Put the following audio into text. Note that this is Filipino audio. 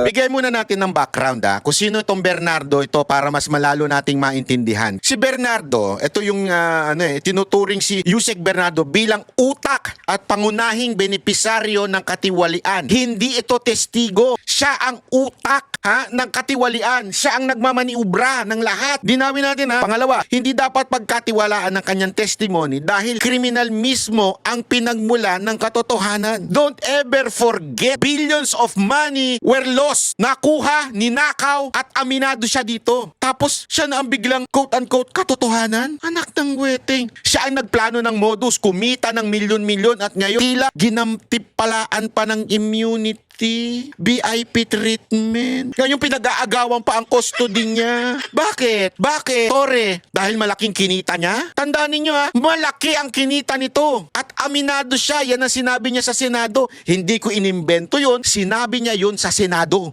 Bigay muna natin ng background kung sino itong Bernardo ito para mas malalo nating maintindihan. Si Bernardo, ito yung tinuturing si Yusek Bernardo bilang utak at pangunahing benepisaryo ng katiwalian. Hindi ito testigo. Siya ang utak ng katiwalian. Siya ang nagmamaniubra ng lahat. Dinawin natin Pangalawa, hindi dapat pagkatiwalaan ng kanyang testimony dahil kriminal mismo ang pinagmula ng katotohanan. Don't ever forget, billions of money were lost. Nakuha, ninakaw, at aminado siya dito. Tapos, siya na ang biglang quote-unquote katotohanan. Anak ng weteng. Siya ang nagplano ng modus, kumita ng milyon-milyon at ngayon tila ginamtipalaan pa ng immunity. VIP treatment. Yan yung pinag-aagawan pa ang custody niya. Bakit? Bakit? Tore, dahil malaking kinita niya? Tandaan ninyo malaki ang kinita nito. At aminado siya. Yan ang sinabi niya sa Senado. Hindi ko inimbento yun. Sinabi niya yun sa Senado.